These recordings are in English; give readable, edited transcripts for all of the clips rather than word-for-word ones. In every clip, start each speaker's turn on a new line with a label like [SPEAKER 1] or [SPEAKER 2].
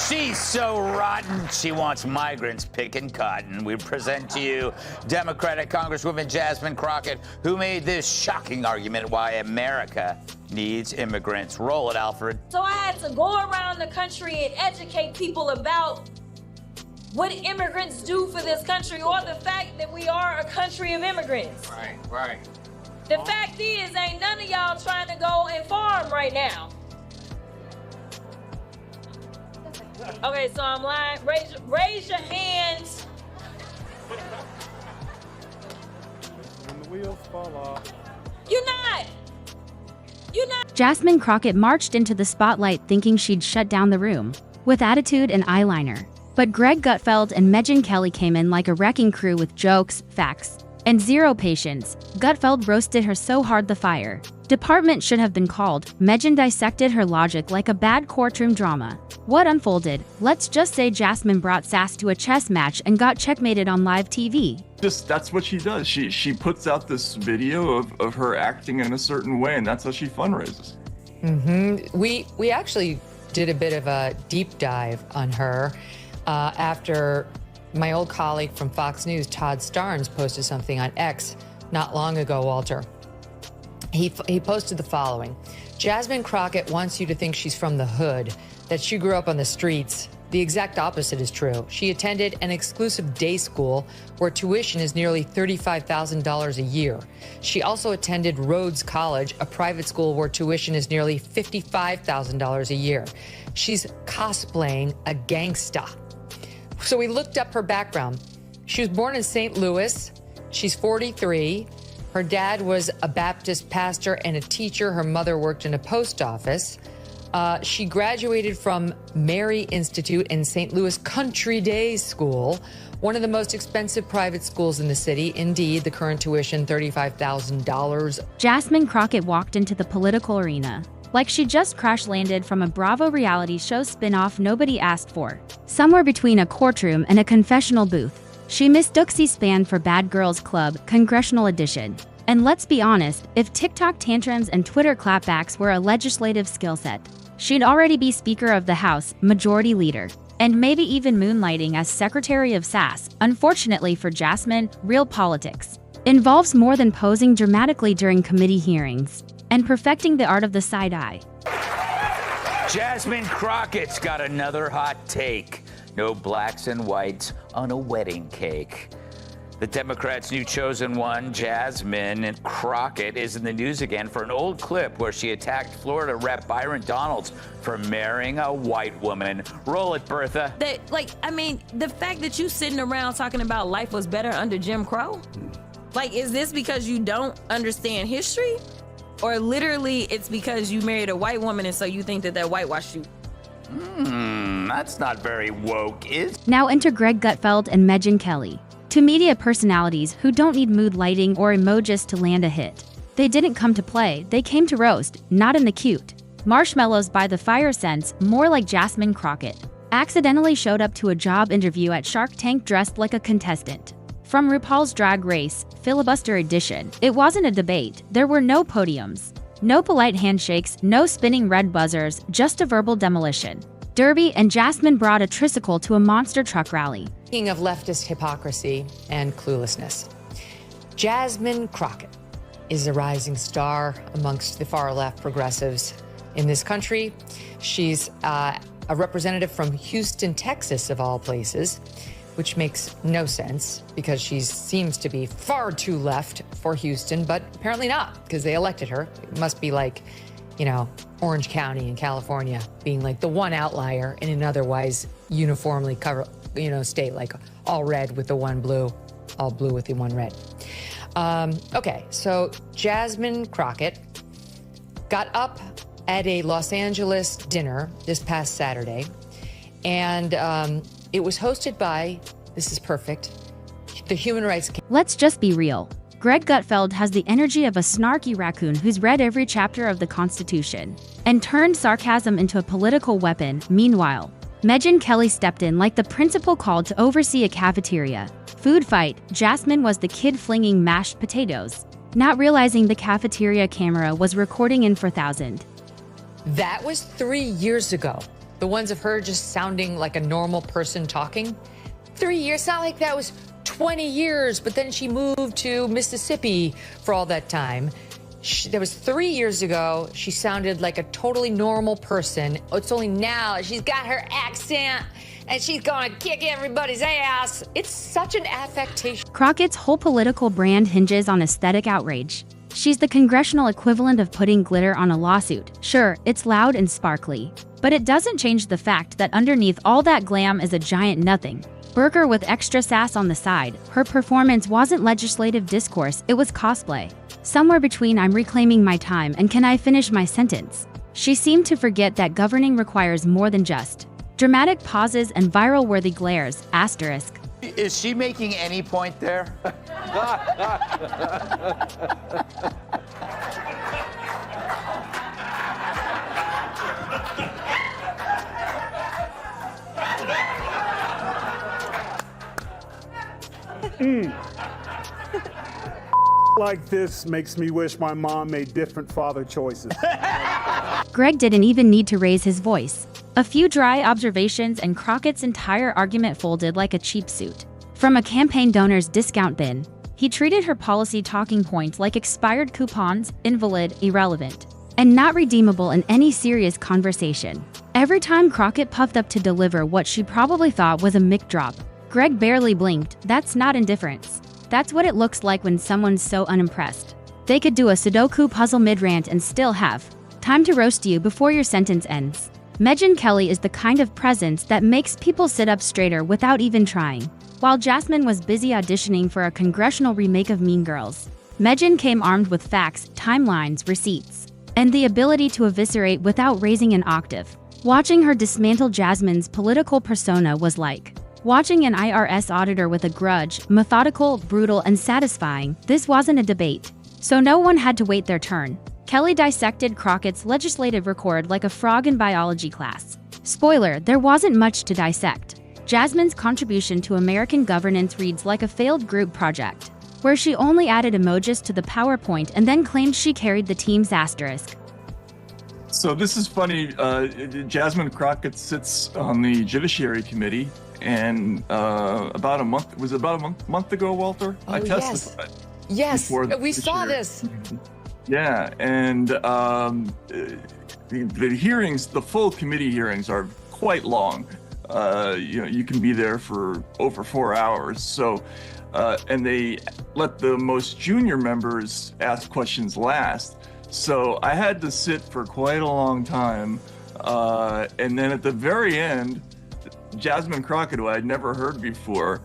[SPEAKER 1] She's so rotten, she wants migrants picking cotton. We present to you Democratic Congresswoman Jasmine Crockett, who made this shocking argument why America needs immigrants. Roll it, Alfred.
[SPEAKER 2] So I had to go around the country and educate people about what immigrants do for this country, or the fact that we are a country of immigrants.
[SPEAKER 1] Right.
[SPEAKER 2] The fact is, ain't none of y'all trying to go and farm right now. Okay, so I'm lying. Raise your hands.
[SPEAKER 3] When the wheels fall off.
[SPEAKER 2] You're not.
[SPEAKER 4] Jasmine Crockett marched into the spotlight thinking she'd shut down the room with attitude and eyeliner. But Gutfeld and Megyn Kelly came in like a wrecking crew with jokes, facts, and zero patience. Gutfeld roasted her so hard the fire department should have been called. Megyn dissected her logic like a bad courtroom drama. What unfolded? Let's just say Jasmine brought sass to a chess match and got checkmated on live TV.
[SPEAKER 5] That's what she does. She puts out this video of her acting in a certain way, and that's how she fundraises.
[SPEAKER 6] We actually did a bit of a deep dive on her after my old colleague from Fox News, Todd Starnes, posted something on X not long ago, Walter. He posted the following. Jasmine Crockett wants you to think she's from the hood, that she grew up on the streets. The exact opposite is true. She attended an exclusive day school where tuition is nearly $35,000 a year. She also attended Rhodes College, a private school where tuition is nearly $55,000 a year. She's cosplaying a gangsta. So we looked up her background. She was born in St. Louis. She's 43. Her dad was a Baptist pastor and a teacher. Her mother worked in a post office. She graduated from Mary Institute in St. Louis Country Day School, one of the most expensive private schools in the city. Indeed, the current tuition, $35,000.
[SPEAKER 4] Jasmine Crockett walked into the political arena like she just crash-landed from a Bravo reality show spin-off nobody asked for. Somewhere between a courtroom and a confessional booth, she mistook C-SPAN for Bad Girls Club, Congressional Edition. And let's be honest, if TikTok tantrums and Twitter clapbacks were a legislative skill set, she'd already be Speaker of the House, Majority Leader, and maybe even moonlighting as Secretary of SAS. Unfortunately for Jasmine, real politics involves more than posing dramatically during committee hearings and perfecting the art of the side eye.
[SPEAKER 1] Jasmine Crockett's got another hot take. No blacks and whites on a wedding cake. The Democrats' new chosen one, Jasmine Crockett, is in the news again for an old clip where she attacked Florida Rep Byron Donalds for marrying a white woman. Roll it, Bertha.
[SPEAKER 2] The fact that you sitting around talking about life was better under Jim Crow? Is this because you don't understand history? Or literally it's because you married a white woman and so you think that whitewashed you?
[SPEAKER 1] That's not very woke, is?
[SPEAKER 4] Now enter Gutfeld and Megyn Kelly, two media personalities who don't need mood lighting or emojis to land a hit. They didn't come to play, they came to roast, not in the cute marshmallows by the fire sense, more like Jasmine Crockett accidentally showed up to a job interview at Shark Tank dressed like a contestant from RuPaul's Drag Race, Filibuster Edition. It wasn't a debate, there were no podiums, no polite handshakes, no spinning red buzzers, just a verbal demolition derby, and Jasmine brought a tricycle to a monster truck rally.
[SPEAKER 6] Speaking of leftist hypocrisy and cluelessness, Jasmine Crockett is a rising star amongst the far-left progressives in this country. She's a representative from Houston, Texas, of all places, which makes no sense because she seems to be far too left for Houston, but apparently not, because they elected her. It must be like, Orange County in California being like the one outlier in an otherwise uniformly covered, state, like all red with the one blue, all blue with the one red. Okay, so Jasmine Crockett got up at a Los Angeles dinner this past Saturday, and it was hosted by, this is perfect, the human rights.
[SPEAKER 4] Let's just be real. Gutfeld has the energy of a snarky raccoon who's read every chapter of the Constitution and turned sarcasm into a political weapon. Meanwhile, Megyn Kelly stepped in like the principal called to oversee a cafeteria food fight. Jasmine was the kid flinging mashed potatoes, not realizing the cafeteria camera was recording in 4000.
[SPEAKER 6] That was 3 years ago. the ones of her just sounding like a normal person talking. 3 years, it's not like that was 20 years, but then she moved to Mississippi for all that time. That was 3 years ago. She sounded like a totally normal person. It's only now she's got her accent and she's gonna kick everybody's ass. It's such an affectation.
[SPEAKER 4] Crockett's whole political brand hinges on aesthetic outrage. She's the congressional equivalent of putting glitter on a lawsuit. Sure, it's loud and sparkly, but it doesn't change the fact that underneath all that glam is a giant nothing. Burger with extra sass on the side. Her performance wasn't legislative discourse, it was cosplay. Somewhere between I'm reclaiming my time and can I finish my sentence. She seemed to forget that governing requires more than just dramatic pauses and viral-worthy glares, asterisk.
[SPEAKER 1] Is she making any point there?
[SPEAKER 3] Like this makes me wish my mom made different father choices.
[SPEAKER 4] Greg didn't even need to raise his voice. A few dry observations and Crockett's entire argument folded like a cheap suit. From a campaign donor's discount bin, he treated her policy talking point like expired coupons, invalid, irrelevant, and not redeemable in any serious conversation. Every time Crockett puffed up to deliver what she probably thought was a mic drop, Greg barely blinked. That's not indifference. That's what it looks like when someone's so unimpressed. They could do a Sudoku puzzle mid-rant and still have time to roast you before your sentence ends. Megyn Kelly is the kind of presence that makes people sit up straighter without even trying. While Jasmine was busy auditioning for a congressional remake of Mean Girls, Megyn came armed with facts, timelines, receipts, and the ability to eviscerate without raising an octave. Watching her dismantle Jasmine's political persona was like watching an IRS auditor with a grudge, methodical, brutal, and satisfying. This wasn't a debate, so no one had to wait their turn. Kelly dissected Crockett's legislative record like a frog in biology class. Spoiler, there wasn't much to dissect. Jasmine's contribution to American governance reads like a failed group project, where she only added emojis to the PowerPoint and then claimed she carried the team's asterisk.
[SPEAKER 5] So this is funny. Jasmine Crockett sits on the Judiciary Committee, and about a month ago, Walter, I testified.
[SPEAKER 6] Yes, we saw
[SPEAKER 5] Judiciary.
[SPEAKER 6] this.
[SPEAKER 5] Yeah, and the hearings, the full committee hearings, are quite long. You can be there for over 4 hours. So, and they let the most junior members ask questions last. So I had to sit for quite a long time, and then at the very end, Jasmine Crockett, who I'd never heard before,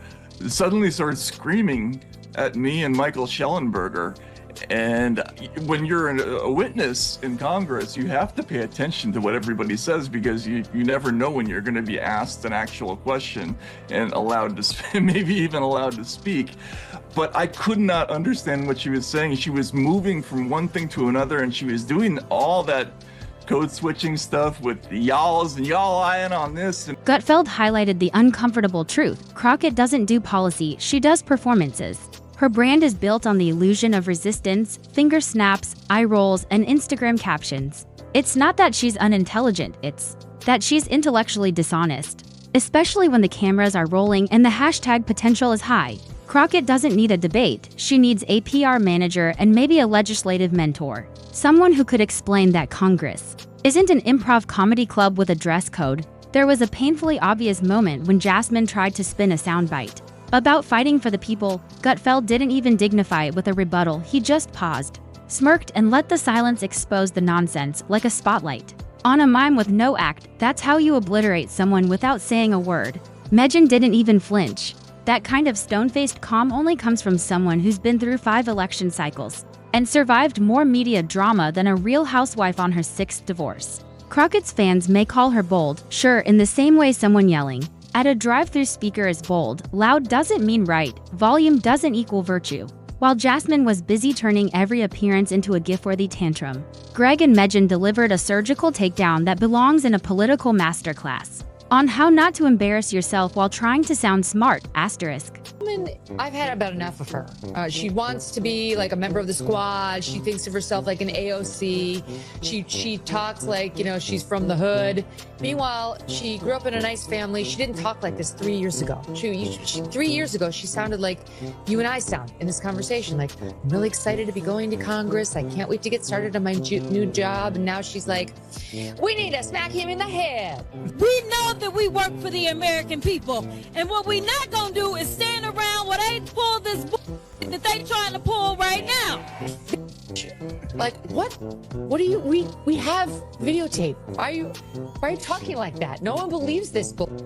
[SPEAKER 5] suddenly started screaming at me and Michael Schellenberger. And when you're a witness in Congress, you have to pay attention to what everybody says, because you never know when you're going to be asked an actual question and allowed to, maybe even allowed to speak. But I could not understand what she was saying. She was moving from one thing to another, and she was doing all that code switching stuff with the y'alls and y'all eyeing on this. And
[SPEAKER 4] Gutfeld highlighted the uncomfortable truth. Crockett doesn't do policy, she does performances. Her brand is built on the illusion of resistance, finger snaps, eye rolls, and Instagram captions. It's not that she's unintelligent, it's that she's intellectually dishonest. Especially when the cameras are rolling and the hashtag potential is high. Crockett doesn't need a debate, she needs a PR manager and maybe a legislative mentor. Someone who could explain that Congress isn't an improv comedy club with a dress code. There was a painfully obvious moment when Jasmine tried to spin a soundbite about fighting for the people. Gutfeld didn't even dignify it with a rebuttal, he just paused, smirked, and let the silence expose the nonsense like a spotlight on a mime with no act. That's how you obliterate someone without saying a word. Megyn didn't even flinch. That kind of stone-faced calm only comes from someone who's been through 5 election cycles and survived more media drama than a real housewife on her 6th divorce. Crockett's fans may call her bold, sure, in the same way someone yelling at a drive-through speaker is bold. Loud doesn't mean right, volume doesn't equal virtue. While Jasmine was busy turning every appearance into a gif-worthy tantrum, Greg and Megyn delivered a surgical takedown that belongs in a political masterclass on how not to embarrass yourself while trying to sound smart, asterisk.
[SPEAKER 6] Jasmine, I've had about enough of her. She wants to be like a member of the squad. She thinks of herself like an AOC. She talks like, she's from the hood. Meanwhile, she grew up in a nice family. She didn't talk like this 3 years ago. 3 years ago, she sounded like you and I sound in this conversation. Like, I'm really excited to be going to Congress. I can't wait to get started on my new job. And now she's like, we need to smack him in the head.
[SPEAKER 7] We know that we work for the American people. And what we not gonna do is stand around while they pull this that they trying to pull right now.
[SPEAKER 6] Like, what do you, we have videotape. Why are you talking like that? No one believes this bullshit.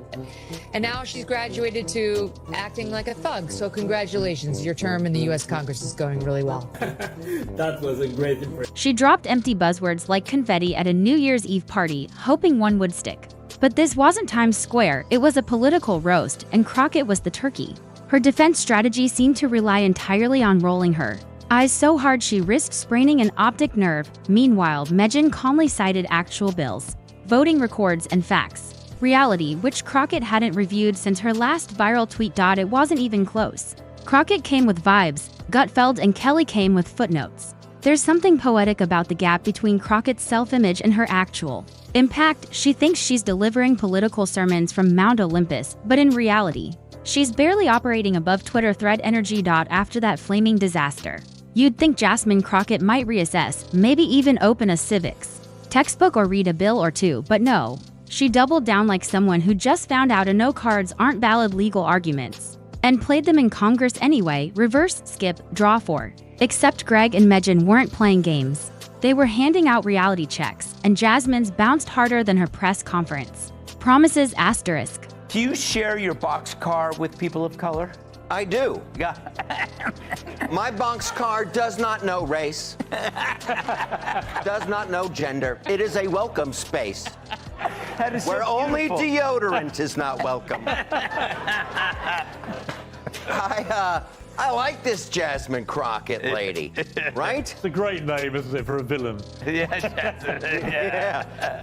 [SPEAKER 6] And now she's graduated to acting like a thug. So congratulations, your term in the U.S. Congress is going really well.
[SPEAKER 8] That was a great impression.
[SPEAKER 4] She dropped empty buzzwords like confetti at a New Year's Eve party, hoping one would stick. But this wasn't Times Square, it was a political roast, and Crockett was the turkey. Her defense strategy seemed to rely entirely on rolling her eyes so hard she risked spraining an optic nerve. Meanwhile, Megyn calmly cited actual bills, voting records, and facts. Reality, which Crockett hadn't reviewed since her last viral tweet. It wasn't even close. Crockett came with vibes, Gutfeld and Kelly came with footnotes. There's something poetic about the gap between Crockett's self-image and her actual impact. She thinks she's delivering political sermons from Mount Olympus, but in reality, she's barely operating above Twitter thread energy. After that flaming disaster, you'd think Jasmine Crockett might reassess, maybe even open a civics textbook or read a bill or two, but no. She doubled down like someone who just found out no cards aren't valid legal arguments, and played them in Congress anyway. Reverse, skip, draw 4. Except Greg and Megyn weren't playing games. They were handing out reality checks, and Jasmine's bounced harder than her press conference. Promises asterisk.
[SPEAKER 1] Do you share your boxcar with people of color?
[SPEAKER 9] I do.
[SPEAKER 1] Yeah.
[SPEAKER 9] My boxcar does not know race, does not know gender. It is a welcome space where only deodorant is not welcome. I like this Jasmine Crockett lady, right?
[SPEAKER 3] It's a great name, isn't it, for a villain?
[SPEAKER 1] Yeah.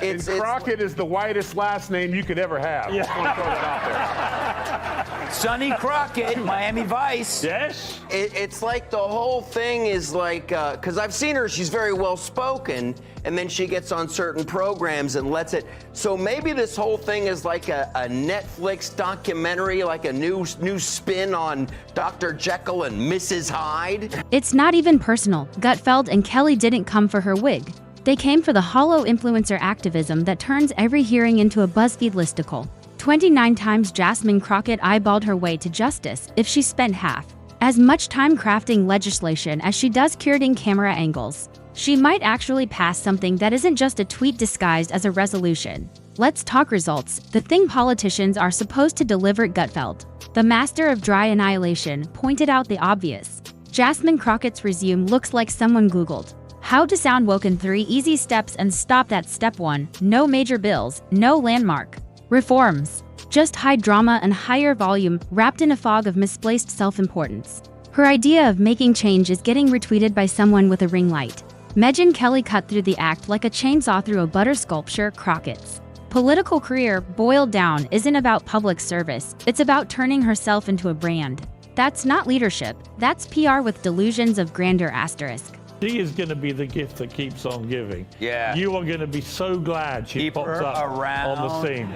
[SPEAKER 9] It's
[SPEAKER 3] Crockett is the whitest last name you could ever have. Yeah. I want to throw that out there.
[SPEAKER 1] Sonny Crockett, Miami Vice.
[SPEAKER 3] Yes?
[SPEAKER 9] it's like the whole thing is like, because I've seen her, she's very well spoken, and then she gets on certain programs and lets it. So maybe this whole thing is like a Netflix documentary, like a new spin on Dr. Jekyll and Mrs. Hyde.
[SPEAKER 4] It's not even personal. Gutfeld and Kelly didn't come for her wig. They came for the hollow influencer activism that turns every hearing into a BuzzFeed listicle. 29 times Jasmine Crockett eyeballed her way to justice if she spent half as much time crafting legislation as she does curating camera angles. She might actually pass something that isn't just a tweet disguised as a resolution. Let's talk results, the thing politicians are supposed to deliver. Gutfeld, the master of dry annihilation, pointed out the obvious. Jasmine Crockett's resume looks like someone Googled how to sound woke in 3 easy steps and stopped at step 1. No major bills, no landmark reforms, just high drama and higher volume wrapped in a fog of misplaced self-importance. Her idea of making change is getting retweeted by someone with a ring light. Megyn Kelly cut through the act like a chainsaw through a butter sculpture. Crockett's political career, boiled down, isn't about public service, it's about turning herself into a brand. That's not leadership, that's PR with delusions of grandeur asterisk.
[SPEAKER 8] She is going to be the gift that keeps on giving.
[SPEAKER 1] Yeah.
[SPEAKER 8] You are going to be so glad she
[SPEAKER 1] Keep
[SPEAKER 8] pops
[SPEAKER 1] her
[SPEAKER 8] up
[SPEAKER 1] around.
[SPEAKER 8] on the scene.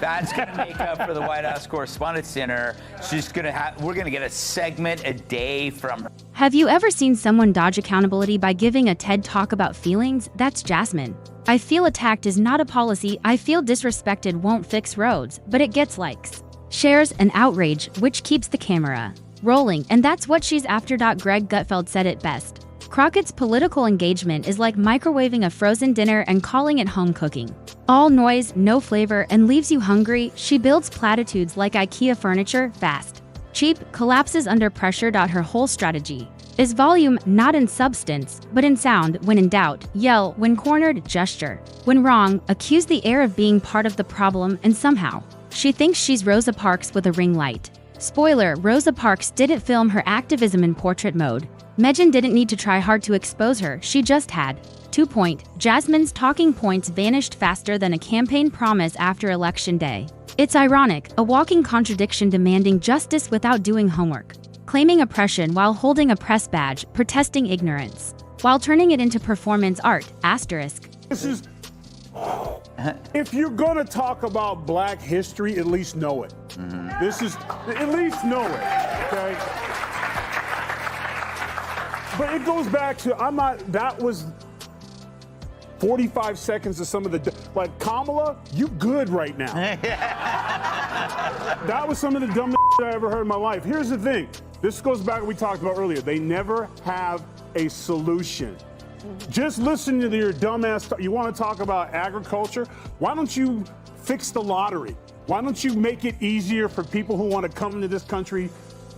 [SPEAKER 1] That's going to make up for the White House Correspondents' Dinner. We're going to get a segment a day from her.
[SPEAKER 4] Have you ever seen someone dodge accountability by giving a TED talk about feelings? That's Jasmine. I feel attacked is not a policy. I feel disrespected won't fix roads, but it gets likes, shares, and outrage, which keeps the camera rolling, and that's what she's after. Greg Gutfeld said it best. Crockett's political engagement is like microwaving a frozen dinner and calling it home cooking. All noise, no flavor, and leaves you hungry. She builds platitudes like IKEA furniture, fast, cheap, collapses under pressure. Her whole strategy is volume, not in substance, but in sound. When in doubt, yell. When cornered, gesture. When wrong, accuse the air of being part of the problem, and somehow, she thinks she's Rosa Parks with a ring light. Spoiler, Rosa Parks didn't film her activism in portrait mode. Megyn didn't need to try hard to expose her, she just had. 2. Jasmine's talking points vanished faster than a campaign promise after Election Day. It's ironic, a walking contradiction demanding justice without doing homework, claiming oppression while holding a press badge, protesting ignorance, while turning it into performance art, asterisk.
[SPEAKER 3] This is, if you're gonna talk about black history, at least know it. This is, at least know it, okay? But it goes back to, that was 45 seconds of some of the, like, Kamala, you good right now. That was some of the dumbest shit I ever heard in my life. Here's the thing. This goes back to what we talked about earlier. They never have a solution. Just listen to your dumbass. You want to talk about agriculture? Why don't you fix the lottery? Why don't you make it easier for people who want to come into this country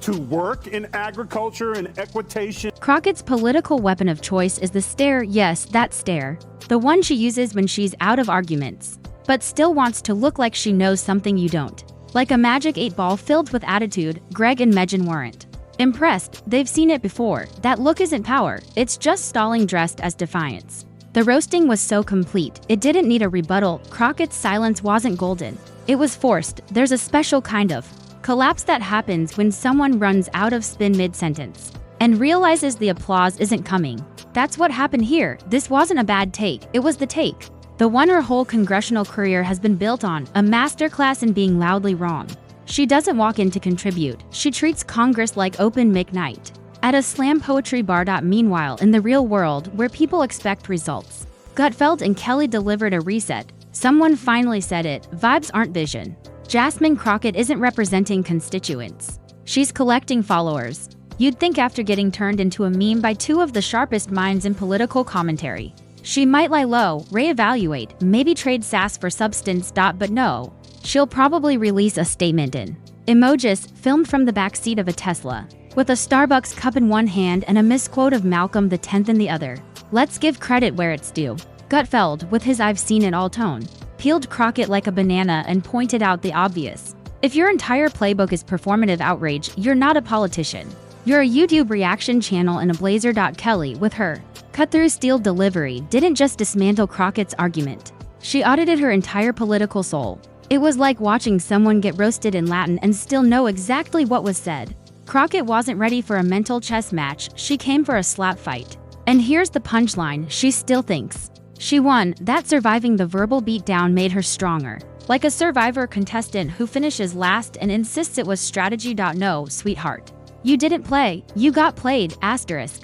[SPEAKER 3] to work in agriculture and equitation?
[SPEAKER 4] Crockett's political weapon of choice is the stare, yes, that stare. The one she uses when she's out of arguments, but still wants to look like she knows something you don't. Like a magic 8-ball filled with attitude, Greg and Megyn weren't impressed. They've seen it before. That look isn't power, it's just stalling dressed as defiance. The roasting was so complete, it didn't need a rebuttal. Crockett's silence wasn't golden. It was forced. There's a special kind of collapse that happens when someone runs out of spin mid-sentence and realizes the applause isn't coming. That's what happened here. This wasn't a bad take, it was the take. The one her whole congressional career has been built on, a masterclass in being loudly wrong. She doesn't walk in to contribute. She treats Congress like open mic night at a slam poetry bar. Meanwhile, in the real world, where people expect results, Gutfeld and Kelly delivered a reset. Someone finally said it, vibes aren't vision. Jasmine Crockett isn't representing constituents. She's collecting followers. You'd think after getting turned into a meme by two of the sharpest minds in political commentary, she might lie low, reevaluate, maybe trade sass for substance. But no. She'll probably release a statement in emojis filmed from the backseat of a Tesla, with a Starbucks cup in one hand and a misquote of Malcolm X in the other. Let's give credit where it's due. Gutfeld, with his "I've seen it all" tone, peeled Crockett like a banana and pointed out the obvious. If your entire playbook is performative outrage, you're not a politician. You're a YouTube reaction channel in a blazer. Kelly, with her cut-through steel delivery, didn't just dismantle Crockett's argument. She audited her entire political soul. It was like watching someone get roasted in Latin and still know exactly what was said. Crockett wasn't ready for a mental chess match, she came for a slap fight. And here's the punchline, she still thinks she won. That surviving the verbal beatdown made her stronger. Like a Survivor contestant who finishes last and insists it was strategy. No, sweetheart. You didn't play, you got played, asterisk.